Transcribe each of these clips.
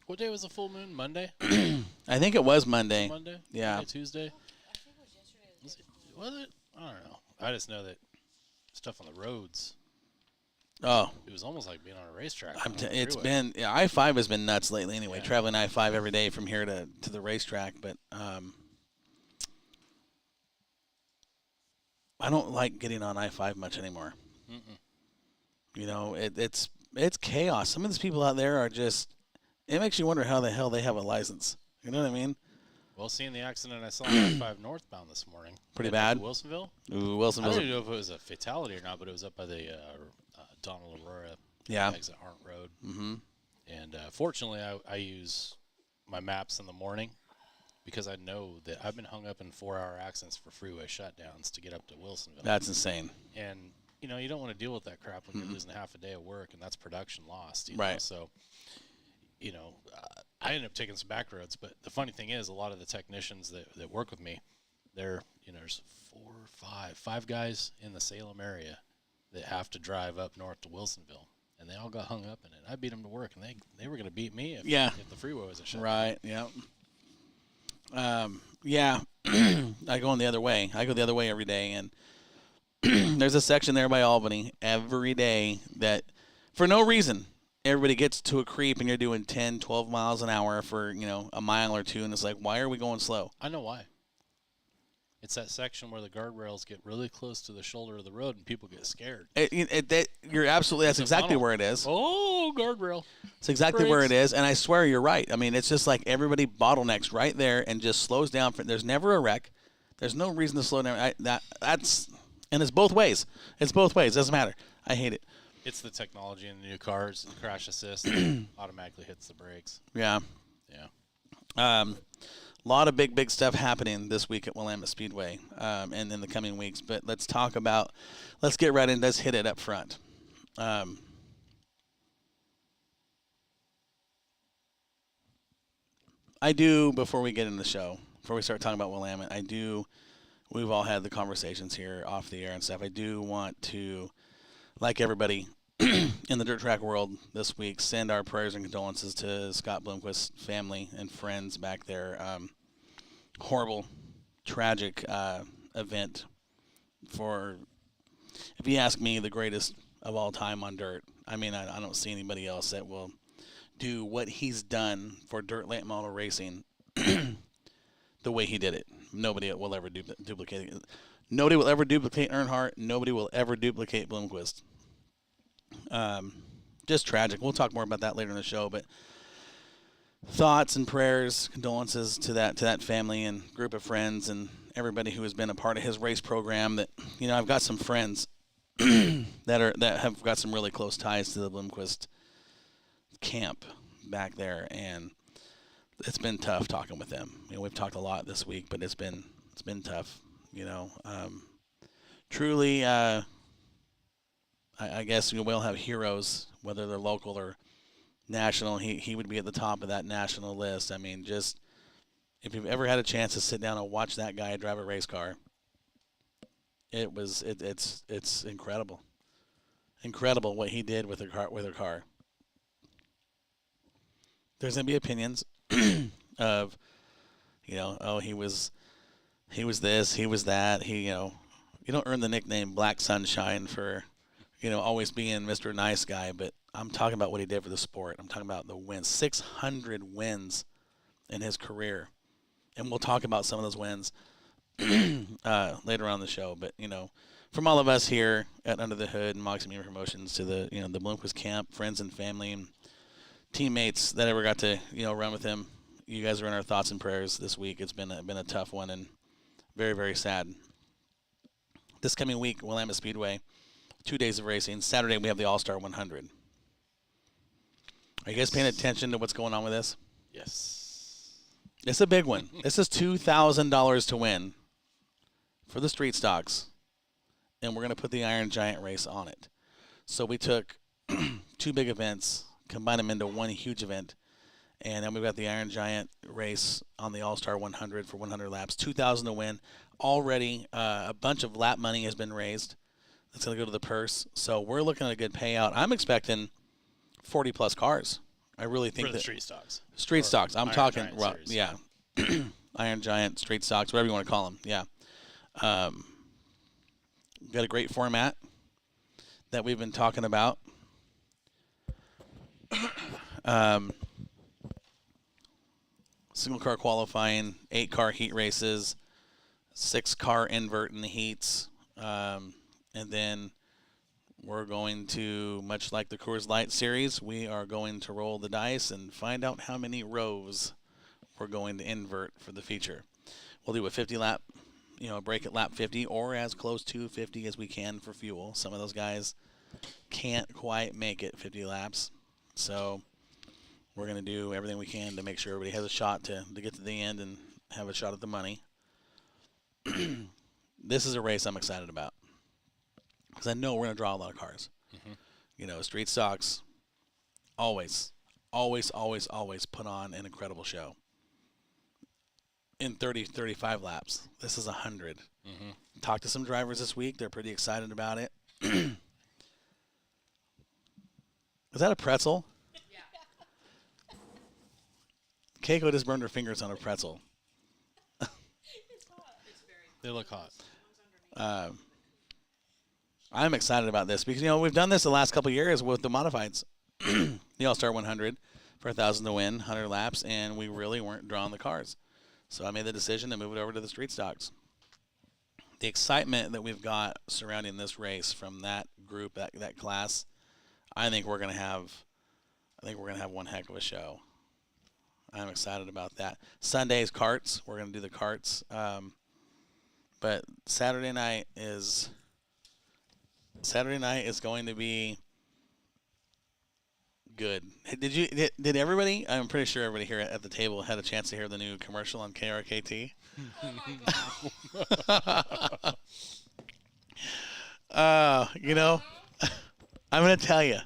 What day was the full moon? Monday? I think it was Monday. Monday? Yeah. Monday, Tuesday? Was it? I don't know. I just know that stuff on the roads. Oh. It was almost like being on a racetrack. It's been I-5 has been nuts lately. Anyway, Yeah. traveling I-5 every day from here to the racetrack, but I don't like getting on I-5 much anymore. You know, it's chaos. Some of these people out there are just. It makes you wonder how the hell they have a license. You know what I mean? Well, seeing the accident I saw on I-5 northbound this morning. Pretty bad. Wilsonville. Ooh, Wilsonville. I don't even know if it was a fatality or not, but it was up by the Donald Aurora exit Arndt Road. Mm-hmm. And fortunately, I use my maps in the morning because I know that I've been hung up in 4-hour accidents for freeway shutdowns to get up to Wilsonville. That's insane. And, you know, you don't want to deal with that crap when you're losing half a day of work, and that's production lost. Right. Know? So, you know, I ended up taking some back roads. But the funny thing is, a lot of the technicians that work with me, there's 5 guys in the Salem area that have to drive up north to Wilsonville. And they all got hung up in it. I beat them to work, and they were going to beat me if the freeway was a shut. Right, yeah. Yeah, I go the other way. I go the other way every day, and there's a section there by Albany every day that, for no reason, everybody gets to a creep, and you're doing 10, 12 miles an hour for, a mile or two, and it's like, why are we going slow? I know why. It's that section where the guardrails get really close to the shoulder of the road and people get scared. You're absolutely, that's exactly where it is. Oh, guardrail. It's exactly where it is, and I swear you're right. I mean, it's just like everybody bottlenecks right there and just slows down. There's never a wreck. There's no reason to slow down. And it's both ways. It's both ways. It doesn't matter. I hate it. It's the technology in the new cars, the crash assist automatically hits the brakes. Yeah. Yeah. A lot of big stuff happening this week at Willamette Speedway and in the coming weeks. But let's get right in. Let's hit it up front. I do, before we get in the show, before we start talking about Willamette, we've all had the conversations here off the air and stuff. I do want to, like everybody in the dirt track world this week, send our prayers and condolences to Scott Bloomquist's family and friends back there. Horrible, tragic event for, if you ask me, the greatest of all time on dirt. I mean, I don't see anybody else that will do what he's done for dirt late model racing the way he did it. Nobody will ever duplicate it. Nobody will ever duplicate Earnhardt. Nobody will ever duplicate Bloomquist. Just tragic. We'll talk more about that later in the show, but thoughts and prayers, condolences to that family and group of friends and everybody who has been a part of his race program. That, I've got some friends that have got some really close ties to the Bloomquist camp back there, and it's been tough talking with them. We've talked a lot this week, but it's been tough. Truly, I guess we'll have heroes, whether they're local or national. He would be at the top of that national list. I mean, just if you've ever had a chance to sit down and watch that guy drive a race car, it's incredible. Incredible what he did with her car. There's gonna be opinions of, he was this, he was that. You don't earn the nickname Black Sunshine for, always being Mr. Nice Guy, but I'm talking about what he did for the sport. I'm talking about the wins. 600 wins in his career. And we'll talk about some of those wins later on in the show. But, from all of us here at Under the Hood and Moxie Media Promotions to the Bloomquist camp, friends and family and teammates that ever got to, run with him, you guys are in our thoughts and prayers this week. It's been a tough one and very, very sad. This coming week, Willamette Speedway, 2 days of racing. Saturday, we have the All-Star 100. Are you guys paying attention to what's going on with this? Yes. It's a big one. This is $2,000 to win for the street stocks, and we're going to put the Iron Giant race on it. So we took 2 big events, combined them into one huge event, and then we've got the Iron Giant race on the All-Star 100 for 100 laps, $2,000 to win. Already, a bunch of lap money has been raised. That's going to go to the purse. So we're looking at a good payout. I'm expecting 40-plus cars. I really think For the that street stocks. street Or stocks. I'm Iron talking, Giant well, series. yeah, Iron Giant, street stocks, whatever you want to call them. Yeah, um, got a great format that we've been talking about. Um, single car qualifying, 8-car heat races, 6-car invert in the heats, and then we're going to, much like the Coors Light series, we are going to roll the dice and find out how many rows we're going to invert for the feature. We'll do a 50 lap, break at lap 50 or as close to 50 as we can for fuel. Some of those guys can't quite make it 50 laps. So we're going to do everything we can to make sure everybody has a shot to get to the end and have a shot at the money. This is a race I'm excited about because I know we're going to draw a lot of cars. Mm-hmm. Street stocks always put on an incredible show. In 30, 35 laps, this is 100. Mm-hmm. Talked to some drivers this week. They're pretty excited about it. Is that a pretzel? Yeah. Keiko just burned her fingers on a pretzel. They look hot. I'm excited about this because, we've done this the last couple of years with the modifieds. The All-Star 100 for 1,000 to win, 100 laps, and we really weren't drawing the cars. So I made the decision to move it over to the street stocks. The excitement that we've got surrounding this race from that group, that class, I think we're going to have one heck of a show. I'm excited about that. Sunday's karts. We're going to do the karts. But Saturday night is going to be good. Did everybody? I'm pretty sure everybody here at the table had a chance to hear the new commercial on KRKT. I'm going to tell you,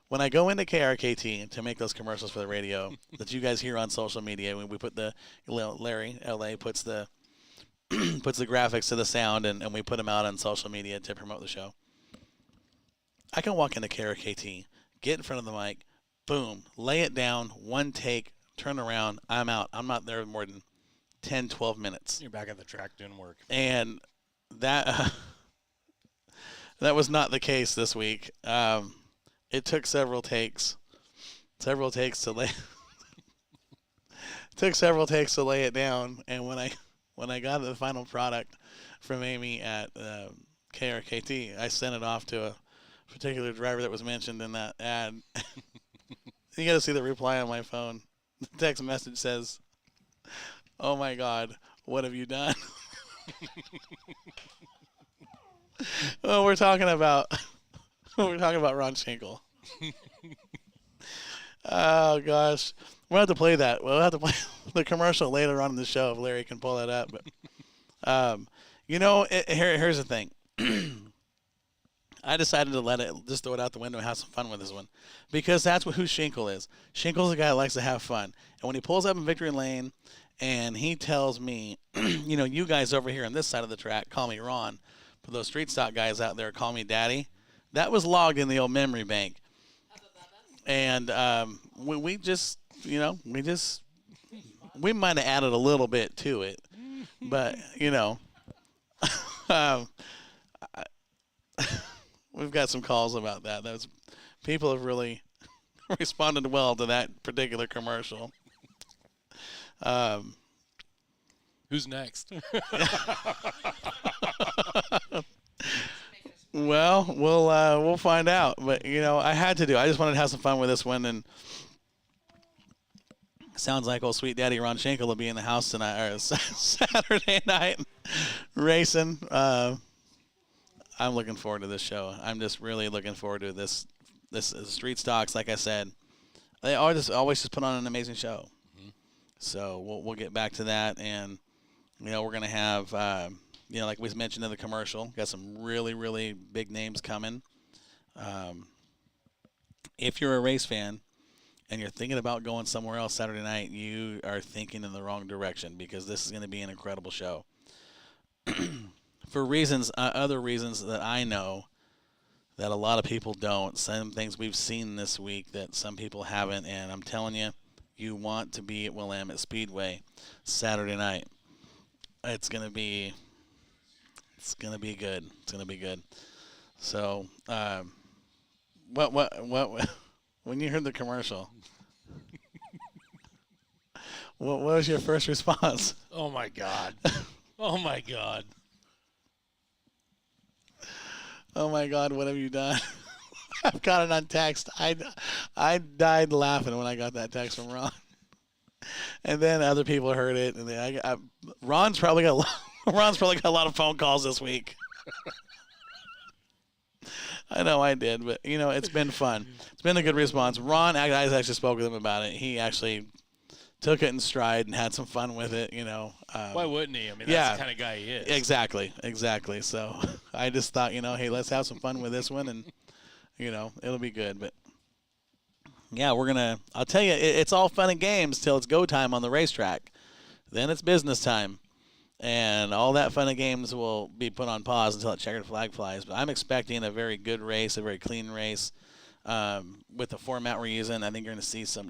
when I go into KRKT to make those commercials for the radio that you guys hear on social media, when we put Larry LA puts the graphics to the sound and we put them out on social media to promote the show. I can walk into KRKT, get in front of the mic, boom, lay it down, one take, turn around, I'm out. I'm not there more than 10, 12 minutes. You're back at the track doing work. And that was not the case this week. It took several takes to lay it down. And when I got the final product from Amy at KRKT, I sent it off to a particular driver that was mentioned in that ad. You got to see the reply on my phone. The text message says, "Oh my God, what have you done?" Well, we're talking about Ron Schenkel. Oh gosh, we'll have to play that. We'll have to play the commercial later on in the show if Larry can pull that up. But here's the thing. I decided to just throw it out the window and have some fun with this one, because that's who Schenkel is. Schenkel's a guy that likes to have fun, and when he pulls up in victory lane, and he tells me, you guys over here on this side of the track call me Ron, but those street stock guys out there call me Daddy. That was logged in the old memory bank, and we just we might have added a little bit to it, but we've got some calls about that. People have really responded well to that particular commercial. Who's next? Well, we'll find out. But I had to do. I just wanted to have some fun with this one, and sounds like old sweet daddy Ron Schenkel will be in the house tonight or Saturday night racing. I'm looking forward to this show. I'm just really looking forward to this. This is street stocks, like I said. They always just put on an amazing show. Mm-hmm. So we'll get back to that, and we're gonna have like we mentioned in the commercial, got some really, really big names coming. If you're a race fan and you're thinking about going somewhere else Saturday night, you are thinking in the wrong direction, because this is going to be an incredible show. For other reasons that I know, that a lot of people don't. Some things we've seen this week that some people haven't, and I'm telling you, you want to be at Willamette Speedway Saturday night. It's gonna be good. It's gonna be good. So, what? When you heard the commercial, what was your first response? Oh my God. Oh my God. Oh my God, what have you done? I've got it on text. I died laughing when I got that text from Ron. And then other people heard it, and Ron's probably got a lot of phone calls this week. I know I did, but it's been fun. It's been a good response. Ron, I actually spoke with him about it. He actually took it in stride and had some fun with it. Why wouldn't he? I mean, that's the kind of guy he is. Exactly. So I just thought, hey, let's have some fun with this one, and it'll be good. But yeah, I'll tell you, it's all fun and games till it's go time on the racetrack. Then it's business time. And all that fun and games will be put on pause until that checkered flag flies. But I'm expecting a very good race, a very clean race. With the format we're using, I think you're going to see some,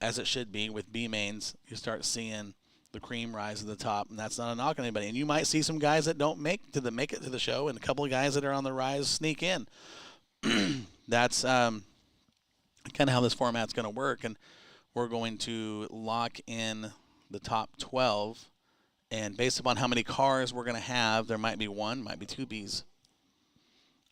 as it should be with B mains, you start seeing the cream rise to the top, and that's not a knock on anybody. And you might see some guys that don't make it to the show, and a couple of guys that are on the rise sneak in. That's kind of how this format's going to work, and we're going to lock in the top 12. And based upon how many cars we're going to have, there might be one, might be two Bs.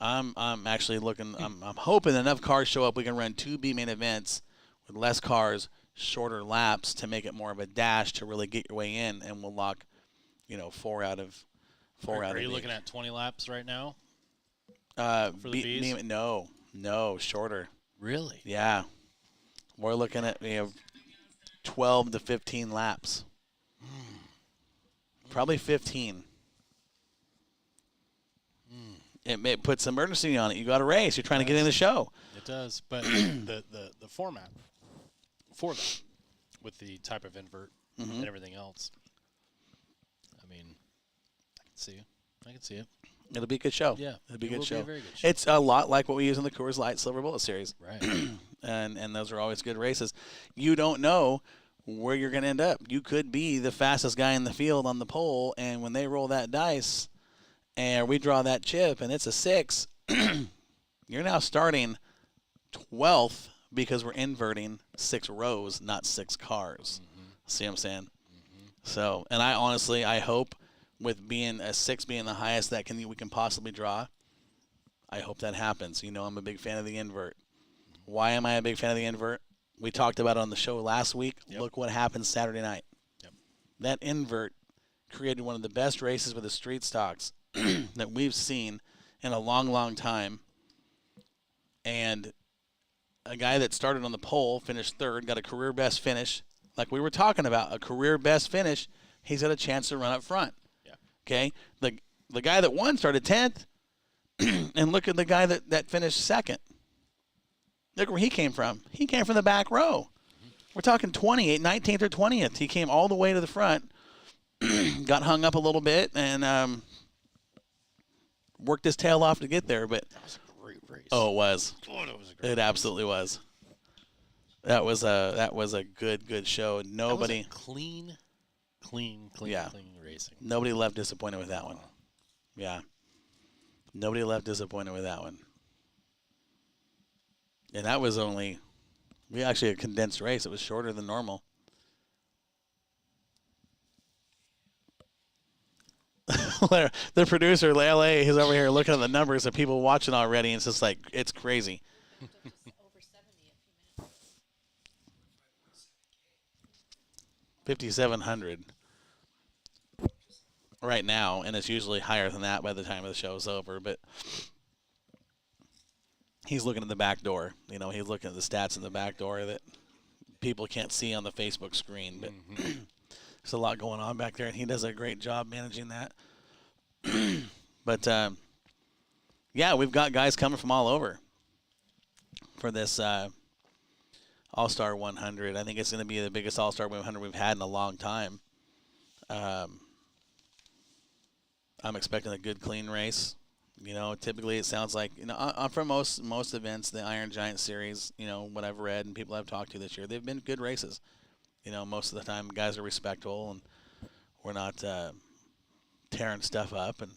I'm actually looking. I'm hoping enough cars show up. We can run two B main events with less cars, shorter laps to make it more of a dash to really get your way in, and we'll lock, 4 out of 4 out of 8. Are you looking at 20 laps right now? For the Bs? No, shorter. Really? Yeah, we're looking at 12 to 15 laps. Probably 15. It puts some urgency on it. You got a race. You're trying to get in the show. It does, but the format for that, with the type of invert and everything else, I mean, I can see it. It'll be a good show. Yeah, it'll be a good show. Be a very good show. It's a lot like what we use in the Coors Light Silver Bullet Series. Right. and those are always good races. You don't know where you're going to end up. You could be the fastest guy in the field on the pole, and when they roll that dice and we draw that chip and it's a 6, you're now starting 12th because we're inverting 6 rows, not 6 cars. See what I'm saying? So, and I hope with being a 6 being the highest that we can possibly draw, I hope that happens. I'm a big fan of the invert. Why am I a big fan of the invert? We talked about it on the show last week. Yep. Look what happened Saturday night. Yep. That invert created one of the best races with the street stocks that we've seen in a long, long time. And a guy that started on the pole, finished 3rd, got a career best finish. Like we were talking about, a career best finish, he's got a chance to run up front. Yeah. Okay? The guy that won started 10th, and look at the guy that finished 2nd. Look where he came from. He came from the back row. We're talking 19th or 20th. He came all the way to the front, got hung up a little bit, and worked his tail off to get there. But That was a great race. Oh, it was. God, it was a great It absolutely was. That was a good show. Nobody That was a clean racing. Nobody left disappointed with that one. Yeah. Nobody left disappointed with that one. And that was actually a condensed race. It was shorter than normal. The producer, LA, he's over here looking at the numbers of people watching already, and it's just like, it's crazy. Over 70 a few minutes. 5,700 right now, and it's usually higher than that by the time the show's over, but he's looking at the back door. He's looking at the stats in the back door that people can't see on the Facebook screen, but there's a lot going on back there, and he does a great job managing that. But, yeah, we've got guys coming from all over for this All-Star 100. I think it's going to be the biggest All-Star 100 we've had in a long time. I'm expecting a good, clean race. You know, typically it sounds like, you know, for most events, the Iron Giant Series, you know, what I've read and people I've talked to this year, they've been good races. You know, most of the time guys are respectful and we're not tearing stuff up. And,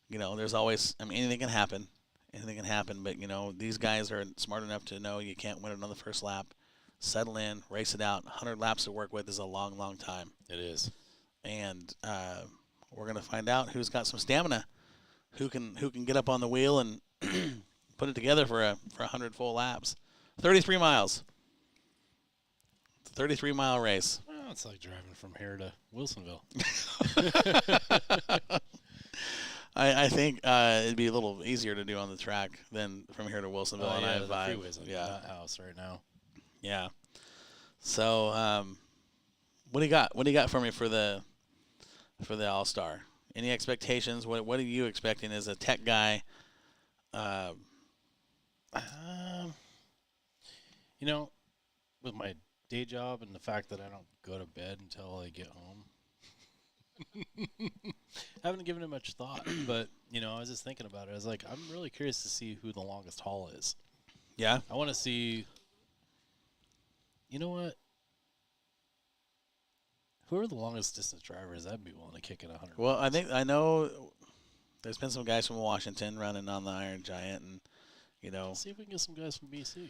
you know, there's always, I mean, anything can happen. Anything can happen. But, you know, these guys are smart enough to know you can't win it on the first lap. Settle in, race it out. 100 laps to work with is a long, long time. It is. And we're going to find out who's got some stamina. Who can get up on the wheel and put it together for 100 full laps? 33 miles. It's a 33-mile race. Well, it's like driving from here to Wilsonville. I think it'd be a little easier to do on the track than from here to Wilsonville on the I-5. freeways on Yeah, that house right now. yeah. So, what do you got? What do you got for me for the All-Star? Any expectations? What are you expecting as a tech guy? You know, with my day job and the fact that I don't go to bed until I get home, I haven't given it much thought. But, you know, I was just thinking about it. I was like, I'm really curious to see who the longest haul is. Yeah. I want to see, you know what? Who are the longest distance drivers I'd be willing to kick it 100? Well, I know there's been some guys from Washington running on the Iron Giant, and you know, Let's see if we can get some guys from BC.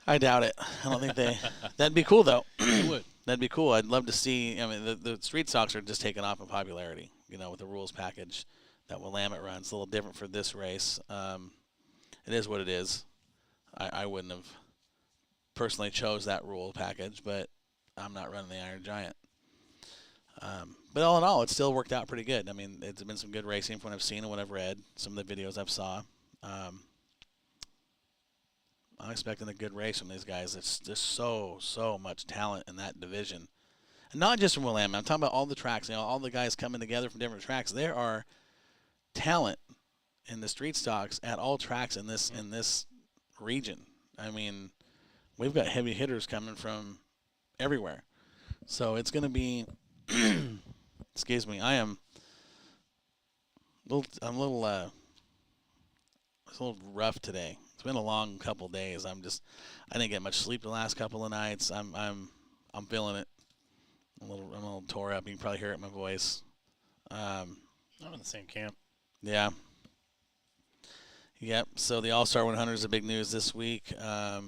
I doubt it. I don't think they. That'd be cool though. It would. That'd be cool. I'd love to see. I mean, the street stocks are just taking off in popularity. You know, with the rules package that Willamette runs, it's a little different for this race. It is what it is. I wouldn't have personally chose that rule package, but I'm not running the Iron Giant. But all in all, it still worked out pretty good. I mean, it's been some good racing from what I've seen and what I've read, some of the videos I've saw. I'm expecting a good race from these guys. It's just so much talent in that division. And not just from Willamette. I'm talking about all the tracks, you know, all the guys coming together from different tracks. There are talent in the street stocks at all tracks in this region. I mean, we've got heavy hitters coming from everywhere. So it's going to be excuse me, I'm a little rough today. It's been a long couple days. I didn't get much sleep the last couple of nights. I'm feeling it. I'm a little tore up. You can probably hear it in my voice. I'm in the same camp. Yeah. Yep. So the All-Star 100 is the big news this week at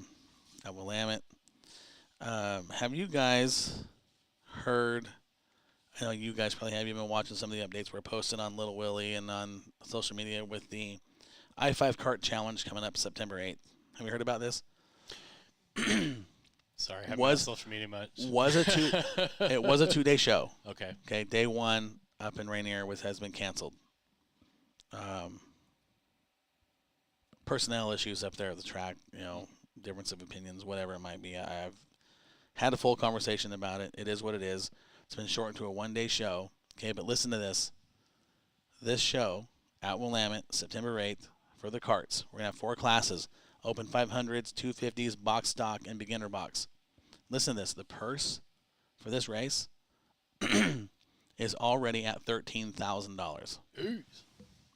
Willamette. Have you guys heard? I know you guys probably have. You've been watching some of the updates we're posting on Little Willie and on social media with the I-5 Kart Challenge coming up September 8th. Have you heard about this? Sorry, I haven't been on social media much. It was a 2-day show. Okay. Okay, day one up in Rainier has been canceled. Personnel issues up there at the track, you know, difference of opinions, whatever it might be. I've had a full conversation about it. It is what it is. It's been shortened to a one-day show. Okay, but listen to this. This show at Willamette, September 8th, for the karts. We're going to have 4 classes: Open 500s, 250s, box stock, and beginner box. Listen to this. The purse for this race is already at $13,000.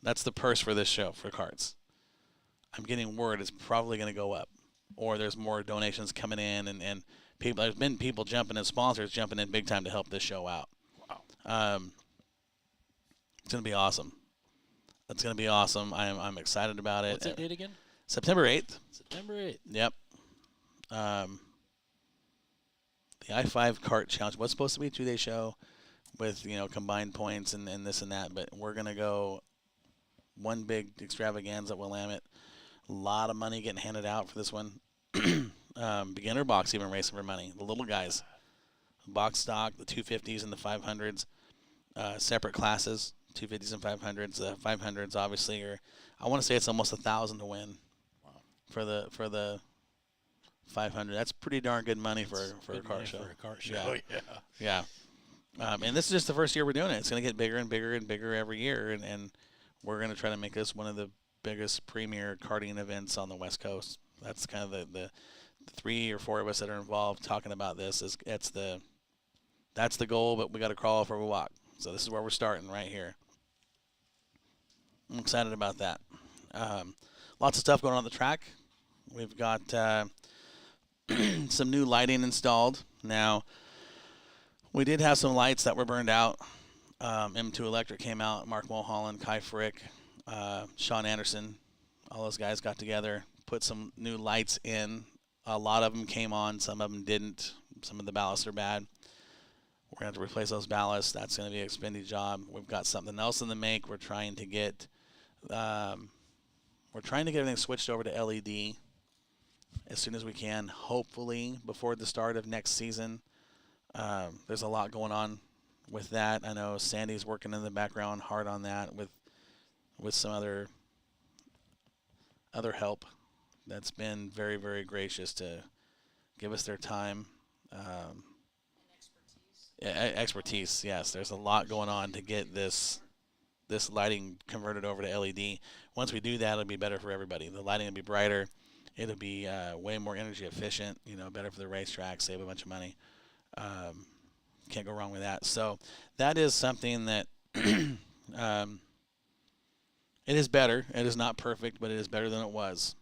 That's the purse for this show for karts. I'm getting word it's probably going to go up, or there's more donations coming in, and people. There's been people jumping in, sponsors jumping in big time to help this show out. Wow. It's going to be awesome. It's going to be awesome. I'm excited about it. What's that date again? September 8th. September 8th. Yep. The I-5 Kart Challenge was supposed to be a 2-day show with, you know, combined points and this and that, but we're going to go one big extravaganza at Willamette. A lot of money getting handed out for this one. Beginner box even racing for money. The little guys. Box stock, the 250s and the 500s. Separate classes, 250s and 500s. The 500s obviously are, I want to say it's almost $1,000 to win. Wow. For the 500. That's pretty darn good money for a car show. For a car show, Yeah. And this is just the first year we're doing it. It's going to get bigger and bigger and bigger every year, and we're going to try to make this one of the biggest premier karting events on the West Coast. That's kind of the 3 or 4 of us that are involved talking about this. That's the goal, but we got to crawl before we walk. So this is where we're starting right here. I'm excited about that. Lots of stuff going on the track. We've got some new lighting installed. Now, we did have some lights that were burned out. M2 Electric came out. Mark Mulholland, Kai Frick, Sean Anderson, all those guys got together, put some new lights in. A lot of them came on. Some of them didn't. Some of the ballasts are bad. We're going to have to replace those ballasts. That's going to be an expensive job. We've got something else in the make. We're trying to get everything switched over to LED as soon as we can, hopefully before the start of next season. There's a lot going on with that. I know Sandy's working in the background hard on that with some other help that's been very, very gracious to give us their time. Expertise, yes. There's a lot going on to get this lighting converted over to LED. Once we do that, it'll be better for everybody. The lighting will be brighter. It'll be way more energy efficient, better for the racetrack, save a bunch of money. Can't go wrong with that. So that is something that it is better. It is not perfect, but it is better than it was.